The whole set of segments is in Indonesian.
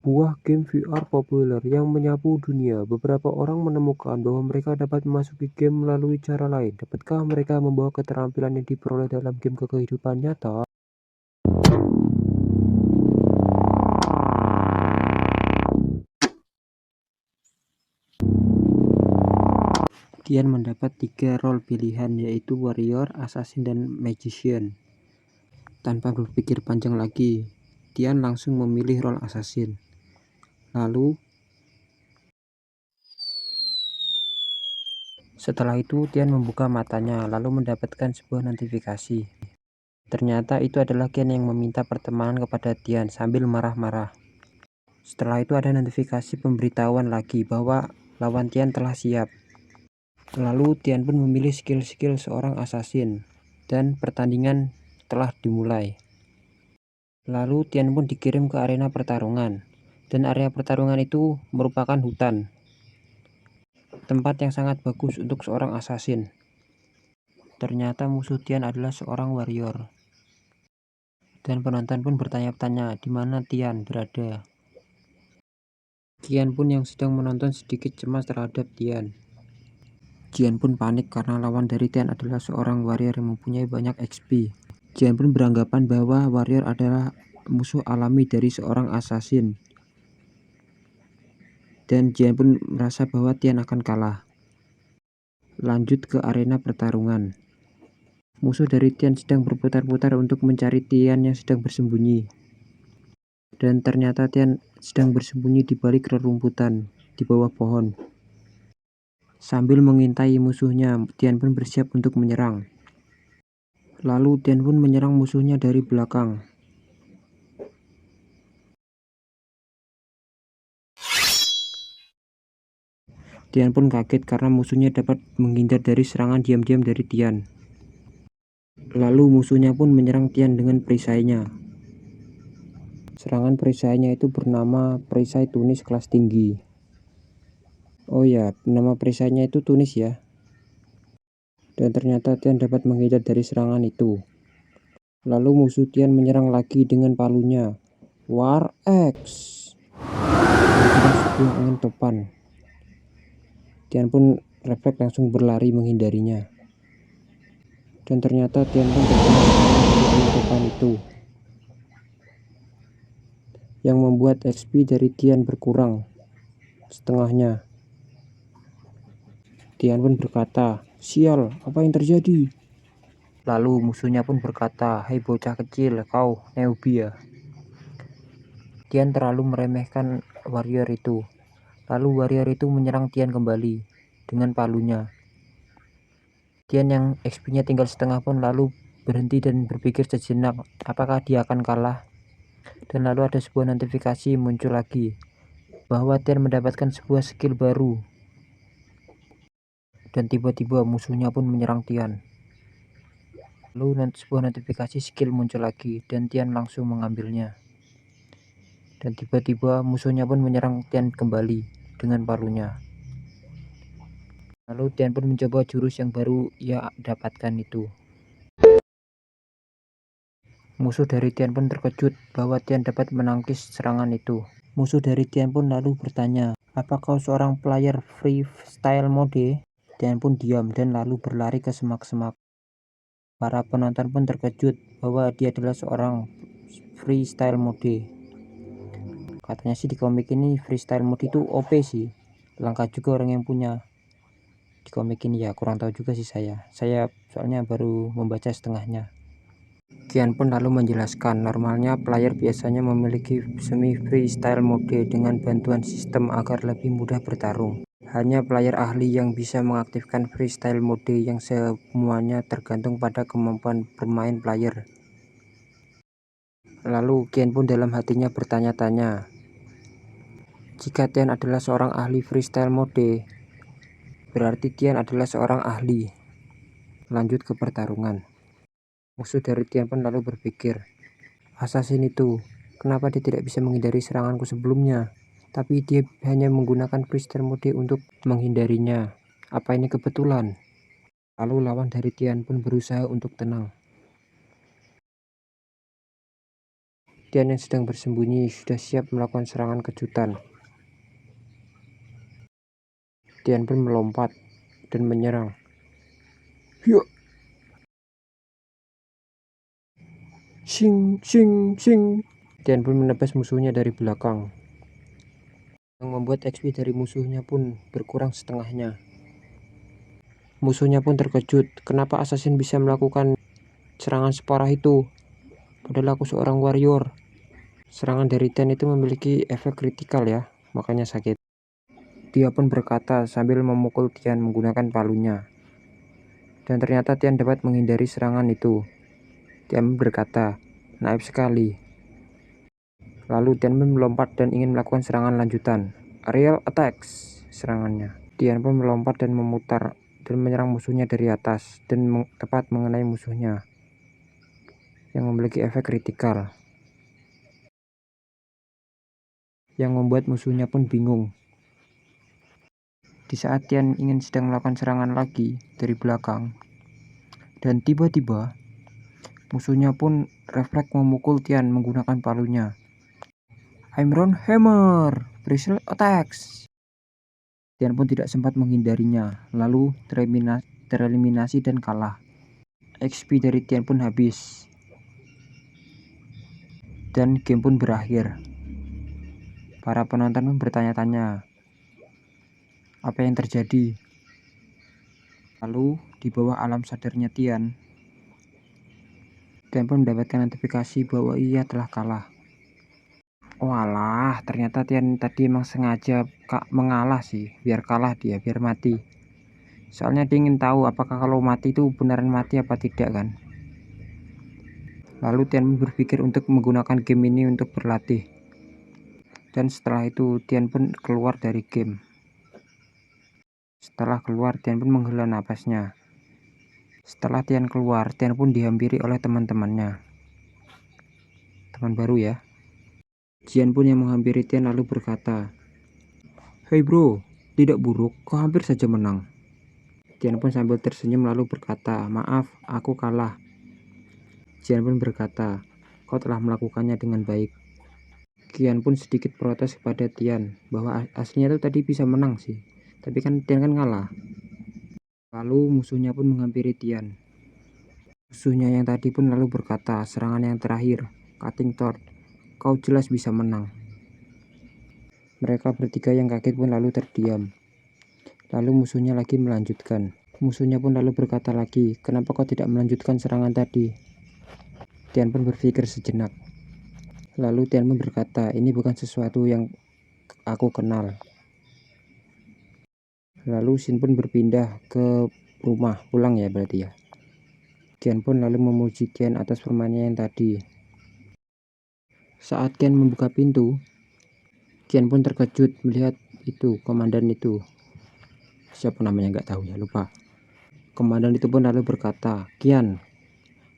sebuah game VR populer yang menyapu dunia. Beberapa orang menemukan bahwa mereka dapat memasuki game melalui cara lain. Dapatkah mereka membawa keterampilan yang diperoleh dalam game ke kehidupan nyata? Tian mendapat 3 role pilihan, yaitu warrior, assassin, dan magician. Tanpa berpikir panjang lagi, Tian langsung memilih role assassin. Lalu, setelah itu Tian membuka matanya, lalu mendapatkan sebuah notifikasi. Ternyata itu adalah Ken yang meminta pertemanan kepada Tian sambil marah-marah. Setelah itu ada notifikasi pemberitahuan lagi bahwa lawan Tian telah siap. Lalu Tian pun memilih skill-skill seorang assassin dan pertandingan telah dimulai. Lalu Tian pun dikirim ke arena pertarungan, dan area pertarungan itu merupakan hutan. Tempat yang sangat bagus untuk seorang assassin. Ternyata musuh Tian adalah seorang warrior. Dan penonton pun bertanya-tanya di mana Tian berada. Tian pun yang sedang menonton sedikit cemas terhadap Tian. Tian pun panik karena lawan dari Tian adalah seorang warrior yang mempunyai banyak XP. Tian pun beranggapan bahwa warrior adalah musuh alami dari seorang assassin. Dan Tian pun merasa bahwa Tian akan kalah. Lanjut ke arena pertarungan. Musuh dari Tian sedang berputar-putar untuk mencari Tian yang sedang bersembunyi. Dan ternyata Tian sedang bersembunyi di balik rerumputan di bawah pohon. Sambil mengintai musuhnya, Tian pun bersiap untuk menyerang. Lalu Tian pun menyerang musuhnya dari belakang. Tian pun kaget karena musuhnya dapat menghindar dari serangan diam-diam dari Tian. Lalu musuhnya pun menyerang Tian dengan perisainya. Serangan perisainya itu bernama perisai tunis kelas tinggi. Oh ya, nama perisainya itu tunis ya. Dan ternyata Tian dapat menghindar dari serangan itu. Lalu musuh Tian menyerang lagi dengan palunya. War X. Dengan sebuah angin topan. Tian pun refleks langsung berlari menghindarinya. Dan ternyata Tian pun terkena angin topan itu. Yang membuat XP dari Tian berkurang setengahnya. Tian pun berkata, "Sial, apa yang terjadi?" Lalu musuhnya pun berkata, "Hei bocah kecil, kau newbie ya?" Tian terlalu meremehkan warrior itu. Lalu warrior itu menyerang Tian kembali dengan palunya. Tian yang XP-nya tinggal setengah pun lalu berhenti dan berpikir sejenak, apakah dia akan kalah? Dan lalu ada sebuah notifikasi muncul lagi, bahwa Tian mendapatkan sebuah skill baru. Dan tiba-tiba musuhnya pun menyerang Tian. Lalu sebuah notifikasi skill muncul lagi, dan Tian langsung mengambilnya. Dan tiba-tiba musuhnya pun menyerang Tian kembali dengan palunya. Lalu Tian pun mencoba jurus yang baru ia dapatkan itu. Musuh dari Tian pun terkejut bahwa Tian dapat menangkis serangan itu. Musuh dari Tian pun lalu bertanya, "Apa kau seorang player freestyle mode?" Tian pun diam dan lalu berlari ke semak-semak. Para penonton pun terkejut bahwa dia adalah seorang freestyle mode. Katanya sih di komik ini freestyle mode itu OP sih. Langka juga orang yang punya. Di komik ini ya kurang tahu juga sih saya. Saya soalnya baru membaca setengahnya. Tian pun lalu menjelaskan, normalnya player biasanya memiliki semi freestyle mode dengan bantuan sistem agar lebih mudah bertarung. Hanya player ahli yang bisa mengaktifkan freestyle mode yang semuanya tergantung pada kemampuan bermain player. Lalu Tian pun dalam hatinya bertanya-tanya, jika Tian adalah seorang ahli freestyle mode, berarti Tian adalah seorang ahli. Lanjut ke pertarungan. Musuh dari Tian pun lalu berpikir, assassin itu, kenapa dia tidak bisa menghindari seranganku sebelumnya? Tapi dia hanya menggunakan freestyle mode untuk menghindarinya. Apa ini kebetulan? Lalu lawan dari Tian pun berusaha untuk tenang. Tian yang sedang bersembunyi sudah siap melakukan serangan kejutan. Tian pun melompat dan menyerang. Hyuk! Sing, sing, sing. Tian pun menebas musuhnya dari belakang, yang membuat XP dari musuhnya pun berkurang setengahnya. Musuhnya pun terkejut, kenapa assassin bisa melakukan serangan separah itu, padahal aku seorang warrior. Serangan dari Tian itu memiliki efek kritikal ya, makanya sakit. Dia pun berkata sambil memukul Tian menggunakan palunya. Dan ternyata Tian dapat menghindari serangan itu. Tian berkata, naif sekali. Lalu Tian pun melompat dan ingin melakukan serangan lanjutan. Aerial attacks serangannya. Tian pun melompat dan memutar dan menyerang musuhnya dari atas dan tepat mengenai musuhnya, yang memiliki efek kritikal, yang membuat musuhnya pun bingung. Di saat Tian ingin sedang melakukan serangan lagi dari belakang, dan tiba-tiba musuhnya pun refleks memukul Tian menggunakan palunya. Iron Hammer, Bristle Attacks. Tian pun tidak sempat menghindarinya, lalu tereliminasi dan kalah. XP dari Tian pun habis, dan game pun berakhir. Para penonton pun bertanya-tanya, apa yang terjadi? Lalu di bawah alam sadarnya Tian pun mendapatkan notifikasi bahwa ia telah kalah. Walah, ternyata Tian tadi emang sengaja mengalah sih, biar kalah dia, biar mati. Soalnya dia ingin tahu apakah kalau mati itu beneran mati apa tidak kan. Lalu Tian berpikir untuk menggunakan game ini untuk berlatih. Dan setelah itu Tian pun keluar dari game. Setelah keluar Tian pun menghela napasnya. Setelah Tian keluar, Tian pun dihampiri oleh teman-temannya. Teman baru ya. Jian pun yang menghampiri Tian lalu berkata, "Hei bro, tidak buruk, kau hampir saja menang." Jian pun sambil tersenyum lalu berkata, "Maaf, aku kalah." Jian pun berkata, "Kau telah melakukannya dengan baik." Jian pun sedikit protes kepada Tian, bahwa aslinya itu tadi bisa menang sih, tapi kan Tian kan ngalah. Lalu musuhnya pun menghampiri Tian. Musuhnya yang tadi pun lalu berkata, "Serangan yang terakhir, Cutting Throat, kau jelas bisa menang." Mereka bertiga yang kaget pun lalu terdiam. Lalu musuhnya lagi melanjutkan. Musuhnya pun lalu berkata lagi, "Kenapa kau tidak melanjutkan serangan tadi?" Tian pun berpikir sejenak. Lalu Tian pun berkata, "Ini bukan sesuatu yang aku kenal." Lalu Shin pun berpindah ke rumah, pulang ya berarti ya. Tian pun lalu memuji Tian atas permainannya yang tadi. Saat Tian membuka pintu, Tian pun terkejut melihat itu, komandan itu. Siapa namanya nggak tahu ya, lupa. Komandan itu pun lalu berkata, "Kian,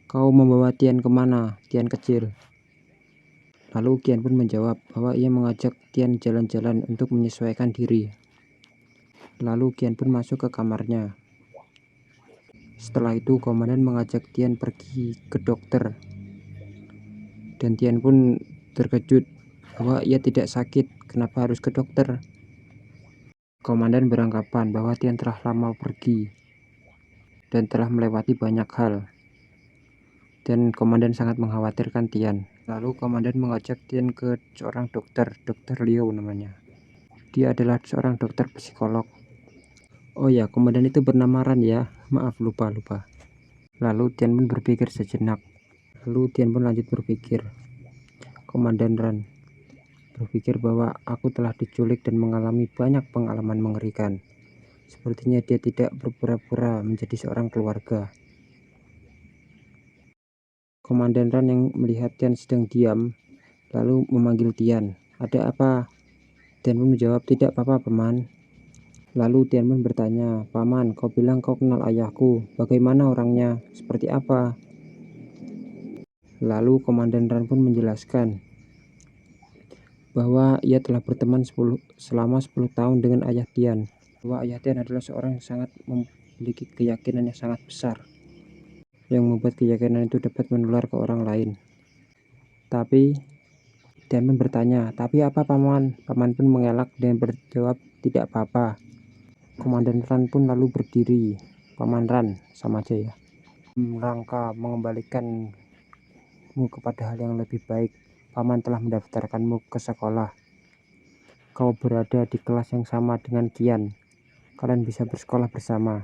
kau membawa Tian kemana, Tian kecil?" Lalu Kian pun menjawab bahwa ia mengajak Tian jalan-jalan untuk menyesuaikan diri. Lalu Kian pun masuk ke kamarnya. Setelah itu komandan mengajak Tian pergi ke dokter. Dan Tian pun terkejut bahwa ia tidak sakit, kenapa harus ke dokter. Komandan beranggapan bahwa Tian telah lama pergi dan telah melewati banyak hal. Dan komandan sangat mengkhawatirkan Tian. Lalu komandan mengajak Tian ke seorang dokter, Dokter Liu namanya. Dia adalah seorang dokter psikolog. Oh ya, komandan itu bernama Ran ya. Maaf, lupa. Lalu Tian pun berpikir sejenak. Lalu Tian pun lanjut berpikir. Komandan Ran berpikir bahwa aku telah diculik dan mengalami banyak pengalaman mengerikan. Sepertinya dia tidak berpura-pura menjadi seorang keluarga. Komandan Ran yang melihat Tian sedang diam, lalu memanggil Tian. "Ada apa?" Tian pun menjawab, "Tidak apa-apa, Paman." Lalu Tian pun bertanya, "Paman, kau bilang kau kenal ayahku. Bagaimana orangnya? Seperti apa?" Lalu Komandan Ran pun menjelaskan bahwa ia telah berteman selama 10 tahun dengan ayah Tian. Bahwa ayah Tian adalah seorang yang sangat memiliki keyakinan yang sangat besar, yang membuat keyakinan itu dapat menular ke orang lain. Tapi Tian pun bertanya, "Tapi apa paman?" Paman pun mengelak dan berjawab, "Tidak apa-apa." Komandan Ran pun lalu berdiri. Paman Ran, sama aja ya. Rangka mengembalikanmu kepada hal yang lebih baik. Paman telah mendaftarkanmu ke sekolah. Kau berada di kelas yang sama dengan Kian. Kalian bisa bersekolah bersama.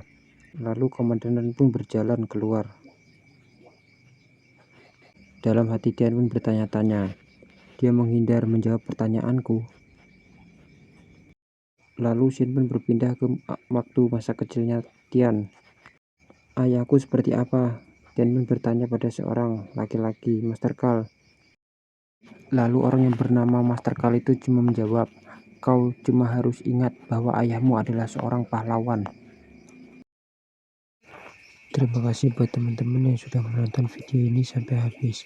Lalu Komandan Ran pun berjalan keluar. Dalam hati Tian pun bertanya-tanya. Dia menghindar menjawab pertanyaanku. Lalu Shin pun berpindah ke waktu masa kecilnya Tian. Ayahku seperti apa? Tian pun bertanya pada seorang laki-laki, Master Kal. Lalu orang yang bernama Master Kal itu cuma menjawab, "Kau cuma harus ingat bahwa ayahmu adalah seorang pahlawan." Terima kasih buat teman-teman yang sudah menonton video ini sampai habis.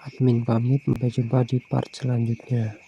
Admin pamit, sampai jumpa di part selanjutnya.